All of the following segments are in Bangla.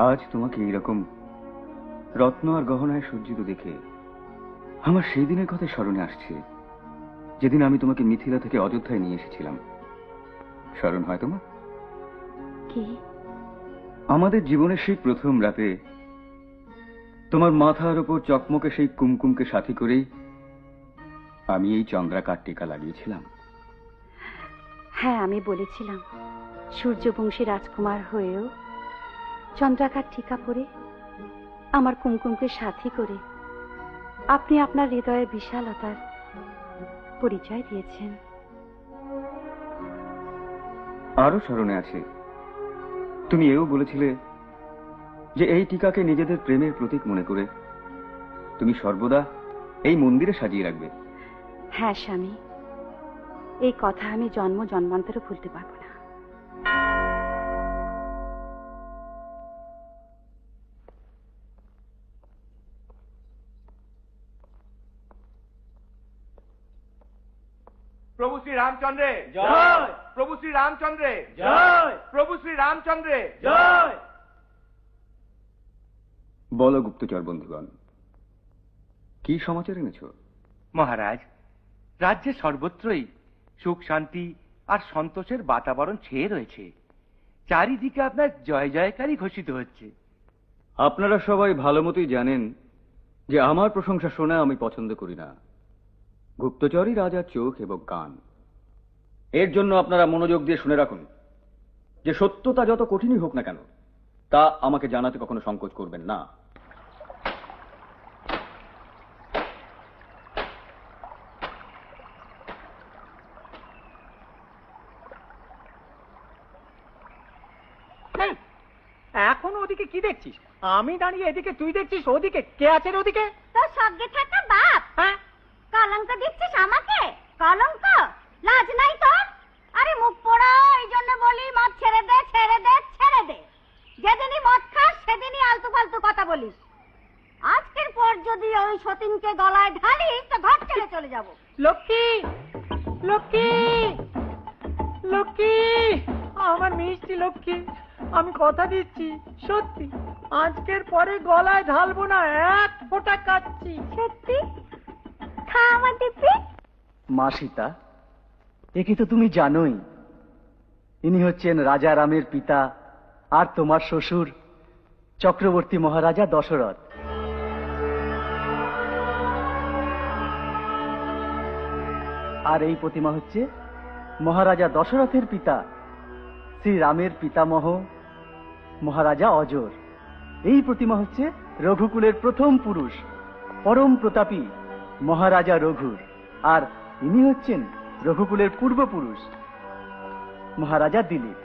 আজ তোমাকে এইরকম রত্ন আর গহনায় সজ্জিত দেখে আমার সেই দিনের কথা স্মরণে আসছে, যেদিন আমি তোমাকে মিথিলা থেকে অযোধ্যায় নিয়ে এসেছিলাম। স্মরণ হয় তোমার? কি? আমাদের জীবনের সেই প্রথম রাতে তোমার মাথার উপর চকমকে সেই কুমকুমকে সাথী করেই আমি এই চন্দ্রাকার টিকা লাগিয়েছিলাম। হ্যাঁ, আমি বলেছিলাম সূর্যবংশী রাজকুমার হয়েও চন্দ্রাকার টিকা পরে আমার কুমকুমকে সাথী করে আপনি আপনার হৃদয়ের বিশালতার পরিচয় দিয়েছেন। আরো স্মরণে আছে, তুমি এও বলেছিলে যে এই টিকাকে নিজেদের প্রেমের প্রতীক মনে করে তুমি সর্বদা এই মন্দিরে সাজিয়ে রাখবে। হ্যাঁ স্বামী, এই কথা আমি জন্ম জন্মান্তরে ভুলতে পারবো না। প্রভু শ্রী রামচন্দ্রে জয়। প্রভু শ্রী রামচন্দ্রে জয়। প্রভু শ্রী রামচন্দ্রে জয়। বলো গুপ্তচর বন্ধুগণ, কি সমাচার এনেছ? মহারাজ, রাজ্যে সর্বত্রই সুখ শান্তি আর সন্তোষের বাতাবরণ ছেয়ে রয়েছে। চারিদিকে আপনার জয় জয়কারী ঘোষিত হচ্ছে। আপনারা সবাই ভালো মতোই জানেন যে আমার প্রশংসা শোনা আমি পছন্দ করি না। গুপ্তচরই রাজার চোখ এবং কান। এর জন্য আপনারা মনোযোগ দিয়ে শুনে রাখুন যে সত্যতা যত কঠিনই হোক না কেন, তা আমাকে জানাতে কখনো সংকোচ করবেন না। এখন ওদিকে কি দেখছিস? আমি দাঁড়িয়ে এদিকে, তুই দেখছিস ওদিকে। কে আছে ওদিকে? তোর সঙ্গে থাকা বাপ। হ্যাঁ, কলঙ্ক দিচ্ছিস আমাকে? কলঙ্ক? লাজ নাই তোর? আরে মুখ পোড়া, এই জন্য বলি মদ ছেড়ে দে, ছেড়ে দে, ছেড়ে দে। যেদিনই মদ খাস সেদিনই আলতু ফালতু কথা বলিস। আজকের পর যদি ওই সতীনকে গলায় ঢালিস তো ঘর ছেড়ে চলে যাব। লক্ষ্মী, লক্ষ্মী, লক্ষ্মী, আমার মিষ্টি লক্ষ্মী, আমি কথা দিচ্ছি সত্যি আজকের পরে গলায় ঢালবো না, এক ফোঁটা কাচ্ছি। সত্যি? খা আমার দিব্যি। মা সীতা, একে তো তুমি জানোই, ইনি হচ্ছেন রাজা রামের পিতা আর তোমার শ্বশুর চক্রবর্তী মহারাজা দশরথ। আর এই প্রতিমা হচ্ছে মহারাজা দশরথের পিতা শ্রী রামের পিতামহ মহারাজা অজর। এই প্রতিমা হচ্ছে রঘুকুলের প্রথম পুরুষ পরম প্রতাপী মহারাজা রঘুর, আর ইনি হচ্ছেন রঘুকুলের পূর্বপুরুষ মহারাজা দিলীপ।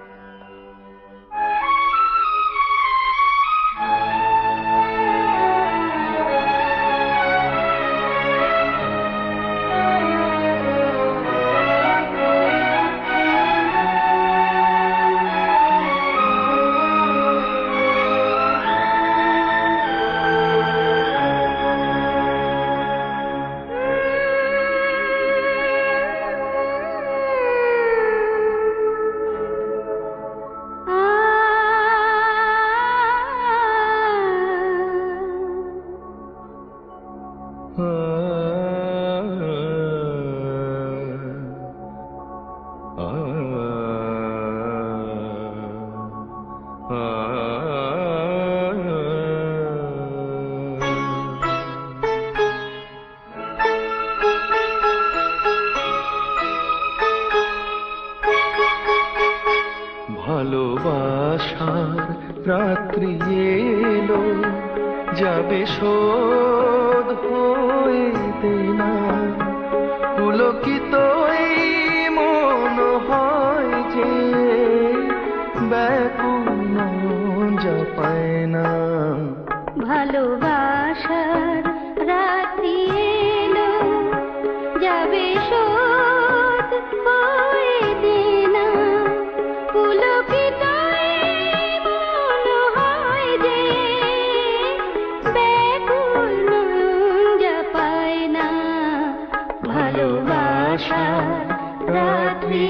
ভালোবাসার রাত্রি এলো, যাবে শোধ হয়ে দেনা, পুলকিত এই মন হয় যে ব্যাকুল যা পায় না। ভালোবাসার রাত্রি এলো, যাবে শোধ হয়ে দেনা, পুলকিত এই মন হয় যে ব্যাকুল যা পায় না। ভালোবাসার রাত্রি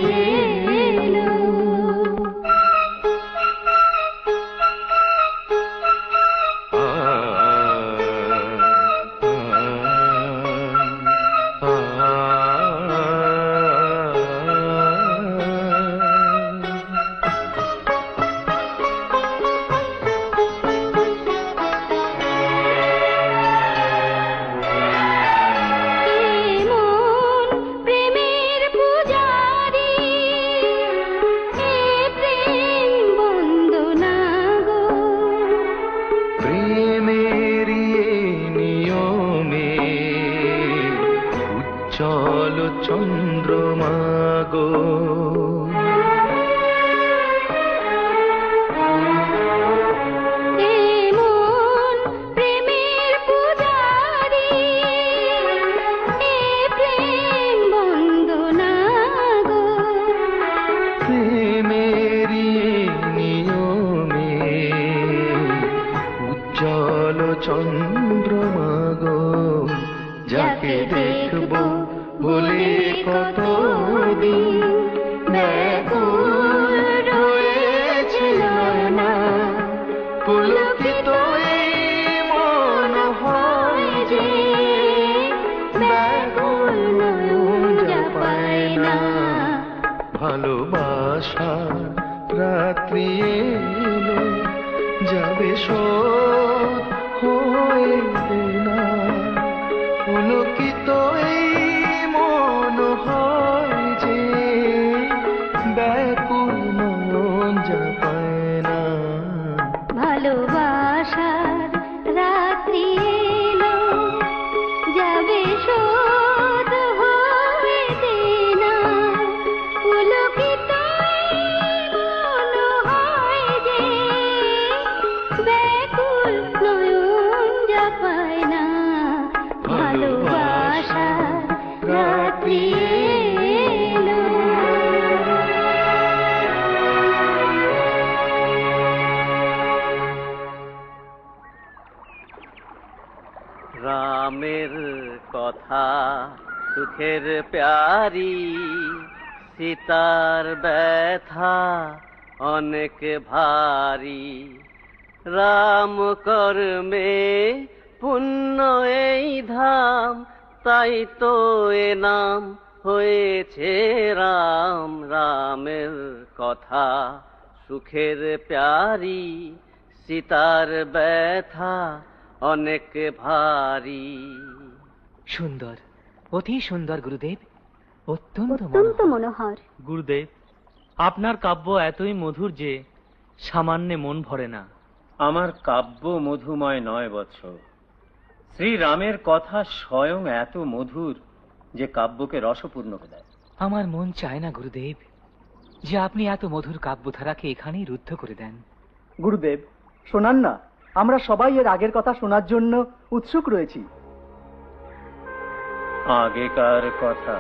এলো। প্রেমেরই নিয়মে উজ্জ্বল চন্দ্রমাগো যাকে দেখবো বলে কতদিন ব্যাকুল রয়েছে নয়না পুলকিত এই মন হয় যে ব্যাকুল নয়ন পায় না ভালোবাসা রাত্রি এলো যাবে শোধ হয়ে দেনা পুলকিত এই মন হয় যে ব্যাকুল নয়ন পায় না ভালোবাসার রাত্রি এলো যাবে শোধ হয়ে দেনা পুলকিত মন হয় যে ব্যাকুল নয়ন পায় না ভালোবাসার রাত্রি এলো। রামের কথা সুখের প্যারি সীতার ব্যথা অনেক ভারী রাম কর্মে পুণ্য এই ধাম তাই তো এ নাম হয়েছে রাম রামের কথা সুখের প্যারি সীতার ব্যথা অনেক ভারী। সুন্দর, অতি সুন্দর গুরুদেব, অত্যন্ত মনোহর। গুরুদেব, আপনার কাব্য এতই মধুর যে সামান্যে মন ভরে না। আমার কাব্য মধুময় নয় বৎস, শ্রীরামের কথা স্বয়ং এত মধুর যে কাব্যকে রসপূর্ণ করে দেয়। আমার মন চায় না গুরুদেব যে আপনি এত মধুর কাব্যধারাকে এখানেই রুদ্ধ করে দেন। গুরুদেব শোনান না, আমরা সবাই এর আগের কথা শোনার জন্য উৎসুক রয়েছি। আগেকার কথা